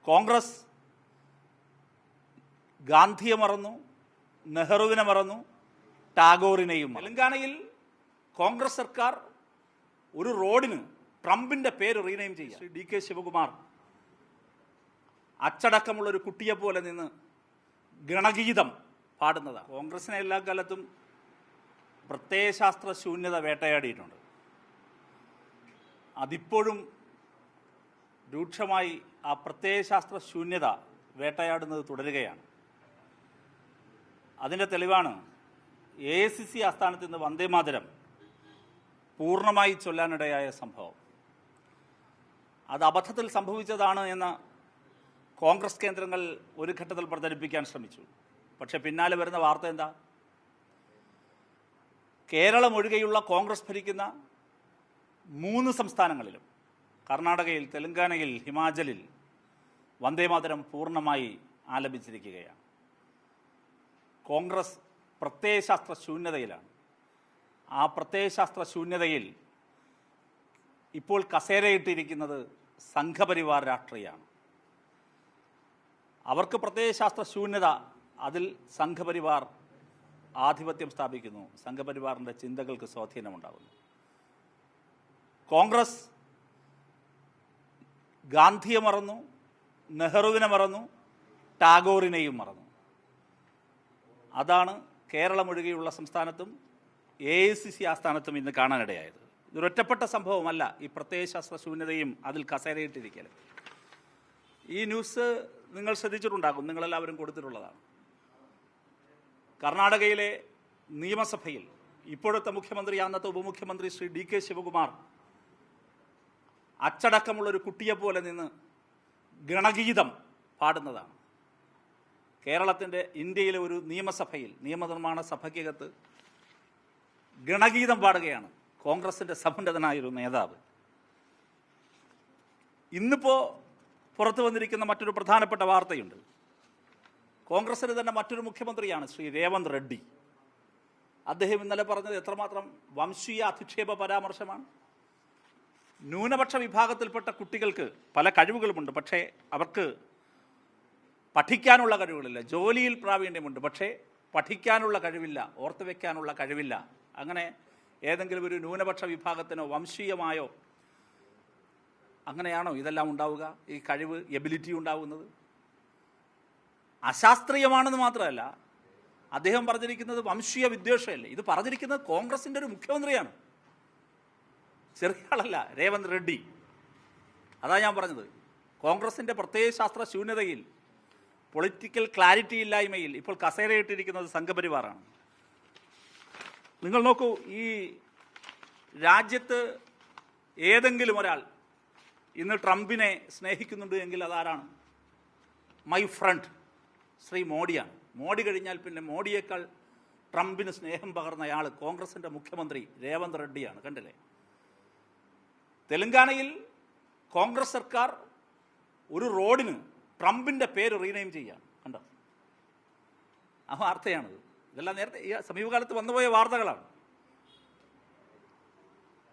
കോൺഗ്രസ് ഗാന്ധിയെ മറന്നു, നെഹ്റുവിനെ മറന്നു, ടാഗോറിനെയും. തെലങ്കാനയിൽ കോൺഗ്രസ് സർക്കാർ ഒരു റോഡിന് ട്രംപിൻ്റെ പേര് റീനെയിം ചെയ്യുക. ശ്രീ DK ശിവകുമാർ അച്ചടക്കമുള്ളൊരു കുട്ടിയെ പോലെ നിന്ന് ഗണഗീതം പാടുന്നതാണ്. കോൺഗ്രസിനെ എല്ലാ കാലത്തും പ്രത്യയശാസ്ത്ര ശൂന്യത വേട്ടയാടിയിട്ടുണ്ട്. അതിപ്പോഴും രൂക്ഷമായി ആ പ്രത്യയശാസ്ത്ര ശൂന്യത വേട്ടയാടുന്നത് തുടരുകയാണ്. അതിൻ്റെ തെളിവാണ് AICC ആസ്ഥാനത്ത് നിന്ന് വന്ദേമാതരം പൂർണ്ണമായി ചൊല്ലാനിടയായ സംഭവം. അത് അബദ്ധത്തിൽ സംഭവിച്ചതാണ് എന്ന് കോൺഗ്രസ് കേന്ദ്രങ്ങൾ ഒരു ഘട്ടത്തിൽ പ്രചരിപ്പിക്കാൻ ശ്രമിച്ചു. പക്ഷെ പിന്നാലെ വരുന്ന വാർത്ത എന്താ? കേരളം ഒഴികെയുള്ള കോൺഗ്രസ് ഭരിക്കുന്ന 3 സംസ്ഥാനങ്ങളിലും, കർണാടകയിൽ, തെലങ്കാനയിൽ, ഹിമാചലിൽ വന്ദേമാതരം പൂർണ്ണമായി ആലപിച്ചിരിക്കുകയാണ്. കോൺഗ്രസ് പ്രത്യയശാസ്ത്ര ശൂന്യതയിലാണ്. ആ പ്രത്യയശാസ്ത്ര ശൂന്യതയിൽ ഇപ്പോൾ കസേരയിട്ടിരിക്കുന്നത് സംഘപരിവാർ രാഷ്ട്രീയമാണ്. അവർക്ക് പ്രത്യയശാസ്ത്ര ശൂന്യത, അതിൽ സംഘപരിവാർ ആധിപത്യം സ്ഥാപിക്കുന്നു. സംഘപരിവാറിൻ്റെ ചിന്തകൾക്ക് സ്വാധീനമുണ്ടാകുന്നു. കോൺഗ്രസ് ഗാന്ധിയെ മറന്നു, നെഹ്റുവിനെ മറന്നു, ടാഗോറിനെയും മറന്നു. അതാണ് കേരളം ഒഴികെയുള്ള സംസ്ഥാനത്തും AICC ആസ്ഥാനത്തും ഇന്ന് കാണാനിടയായത്. ഇതൊരൊറ്റപ്പെട്ട സംഭവമല്ല ഈ പ്രത്യയശാസ്ത്ര ശൂന്യതയും അതിൽ കസേരയിട്ടിരിക്കലും. ഈ ന്യൂസ് നിങ്ങൾ ശ്രദ്ധിച്ചിട്ടുണ്ടാകും, നിങ്ങളെല്ലാവരും കൊടുത്തിട്ടുള്ളതാണ്. കർണാടകയിലെ നിയമസഭയിൽ ഇപ്പോഴത്തെ മുഖ്യമന്ത്രി, അന്നത്തെ ഉപമുഖ്യമന്ത്രി ശ്രീ DK ശിവകുമാർ അച്ചടക്കമുള്ളൊരു കുട്ടിയെ പോലെ നിന്ന് ഗണഗീതം പാടുന്നതാണ്. കേരളത്തിൻ്റെ, ഇന്ത്യയിലെ ഒരു നിയമസഭയിൽ, നിയമനിർമ്മാണ സഭയ്ക്കകത്ത് ഗണഗീതം പാടുകയാണ് കോൺഗ്രസിൻ്റെ സമുന്നതനായൊരു നേതാവ്. ഇന്നിപ്പോൾ പുറത്തു വന്നിരിക്കുന്ന മറ്റൊരു പ്രധാനപ്പെട്ട വാർത്തയുണ്ട്. കോൺഗ്രസിന് തന്നെ മറ്റൊരു മുഖ്യമന്ത്രിയാണ് ശ്രീ രേവന്ത് റെഡ്ഡി. അദ്ദേഹം ഇന്നലെ പറഞ്ഞത് എത്രമാത്രം വംശീയ അധിക്ഷേപ പരാമർശമാണ്. ന്യൂനപക്ഷ വിഭാഗത്തിൽപ്പെട്ട കുട്ടികൾക്ക് പല കഴിവുകളുമുണ്ട്, പക്ഷേ അവർക്ക് പഠിക്കാനുള്ള കഴിവുകളില്ല. ജോലിയിൽ പ്രാവീണ്യമുണ്ട്, പക്ഷേ പഠിക്കാനുള്ള കഴിവില്ല, ഓർത്തു വയ്ക്കാനുള്ള കഴിവില്ല. അങ്ങനെ ഏതെങ്കിലും ഒരു ന്യൂനപക്ഷ വിഭാഗത്തിനോ വംശീയമായോ അങ്ങനെയാണോ ഇതെല്ലാം ഉണ്ടാവുക? ഈ കഴിവ്, എബിലിറ്റി ഉണ്ടാവുന്നത് അശാസ്ത്രീയമാണെന്ന് മാത്രമല്ല, അദ്ദേഹം പറഞ്ഞിരിക്കുന്നത് വംശീയ വിദ്വേഷമല്ലേ. ഇത് പറഞ്ഞിരിക്കുന്നത് കോൺഗ്രസിൻ്റെ ഒരു മുഖ്യമന്ത്രിയാണ്, ചെറിയ ആളല്ല, രേവന്ത് റെഡ്ഡി. അതാ ഞാൻ പറഞ്ഞത്, കോൺഗ്രസിൻ്റെ പ്രത്യയശാസ്ത്ര ശൂന്യതയിൽ, പൊളിറ്റിക്കൽ ക്ലാരിറ്റി ഇല്ലായ്മയിൽ ഇപ്പോൾ കസേരയിട്ടിരിക്കുന്നത് സംഘപരിവാറാണ്. നിങ്ങൾ നോക്കൂ, ഈ രാജ്യത്ത് ഏതെങ്കിലും ഒരാൾ ഇന്ന് ട്രംപിനെ സ്നേഹിക്കുന്നുണ്ട് എങ്കിൽ അതാരാണ്? മൈ ഫ്രണ്ട് ശ്രീ മോഡിയാണ്. മോഡി കഴിഞ്ഞാൽ പിന്നെ മോഡിയേക്കാൾ ട്രംപിന് സ്നേഹം പകർന്നയാൾ കോൺഗ്രസിൻ്റെ മുഖ്യമന്ത്രി രേവന്ത് റെഡ്ഡിയാണ്. കണ്ടില്ലേ? തെലങ്കാനയിൽ കോൺഗ്രസ് സർക്കാർ ഒരു റോഡിന് ട്രംപിൻ്റെ പേര് റീനെയിം ചെയ്യുകയാണ്. കണ്ടോ? ആ വാർത്തയാണിത്. ഇതെല്ലാം നേരത്തെ ഈ സമീപകാലത്ത് വന്നുപോയ വാർത്തകളാണ്.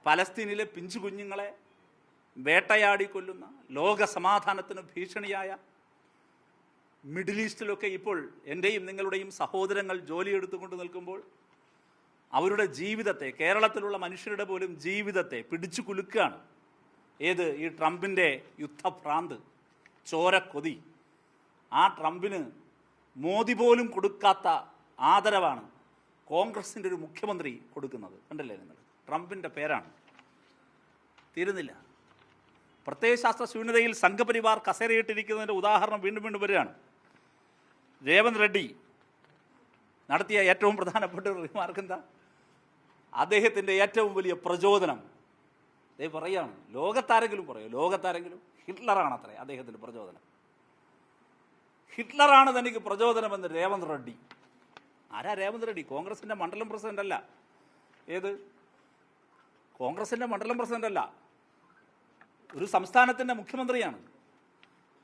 പലസ്തീനിലെ പിഞ്ചു കുഞ്ഞുങ്ങളെ വേട്ടയാടി കൊല്ലുന്ന, ലോക സമാധാനത്തിന് ഭീഷണിയായ മിഡിൽ ഈസ്റ്റിലൊക്കെ ഇപ്പോൾ എൻ്റെയും നിങ്ങളുടെയും സഹോദരങ്ങൾ ജോലിയെടുത്തുകൊണ്ട് നിൽക്കുമ്പോൾ അവരുടെ ജീവിതത്തെ, കേരളത്തിലുള്ള മനുഷ്യരുടെ പോലും ജീവിതത്തെ പിടിച്ചു കുലുക്കുകയാണ്. ഏത്? ഈ ട്രംപിൻ്റെ യുദ്ധഭ്രാന്ത്, ചോരക്കൊതി. ആ ട്രംപിന് മോദി പോലും കൊടുക്കാത്ത ആദരവാണ് കോൺഗ്രസിൻ്റെ ഒരു മുഖ്യമന്ത്രി കൊടുക്കുന്നത്. കണ്ടില്ലേ നിങ്ങൾ? ട്രംപിൻ്റെ പേരാണ്. തീരുന്നില്ല. പ്രത്യയശാസ്ത്ര ശൂന്യതയിൽ സംഘപരിവാർ കസേരയിട്ടിരിക്കുന്നതിൻ്റെ ഉദാഹരണം വീണ്ടും വീണ്ടും വരികയാണ്. രേവന്ത് റെഡ്ഡി നടത്തിയ ഏറ്റവും പ്രധാനപ്പെട്ട ഒരു റിമാർക്ക് എന്താ? അദ്ദേഹത്തിൻ്റെ ഏറ്റവും വലിയ പ്രചോദനം പറയുകയാണ്. ലോകത്താരെങ്കിലും പറയോ? ലോകത്താരെങ്കിലും? ഹിറ്റ്ലറാണ് അത്രേ അദ്ദേഹത്തിൻ്റെ പ്രചോദനം. ഹിറ്റ്ലറാണ് തനിക്ക് പ്രചോദനമെന്ന് രേവന്ത് റെഡ്ഡി. ആരാ രേവന്ത് റെഡ്ഡി? കോൺഗ്രസിൻ്റെ മണ്ഡലം പ്രസിഡന്റ് അല്ല. ഏത്? കോൺഗ്രസിൻ്റെ മണ്ഡലം പ്രസിഡന്റ് അല്ല, ഒരു സംസ്ഥാനത്തിൻ്റെ മുഖ്യമന്ത്രിയാണ്.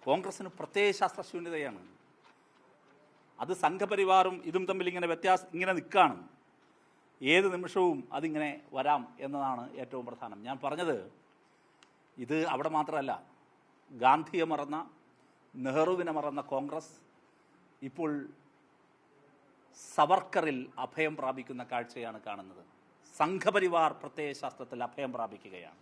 കോൺഗ്രസിന് പ്രത്യയശാസ്ത്ര ശൂന്യതയാണ്. അത് സംഘപരിവാറും ഇതും തമ്മിൽ ഇങ്ങനെ നിൽക്കുകയാണ്. ഏത് നിമിഷവും അതിങ്ങനെ വരാം എന്നതാണ് ഏറ്റവും പ്രധാനം. ഞാൻ പറഞ്ഞത് ഇത് അവിടെ മാത്രമല്ല. ഗാന്ധിയെ മറന്ന, നെഹ്റുവിനെ മറന്ന കോൺഗ്രസ് ഇപ്പോൾ സവർക്കറിൽ അഭയം പ്രാപിക്കുന്ന കാഴ്ചയാണ് കാണുന്നത്. സംഘപരിവാർ പ്രത്യയശാസ്ത്രത്തിൽ അഭയം പ്രാപിക്കുകയാണ്.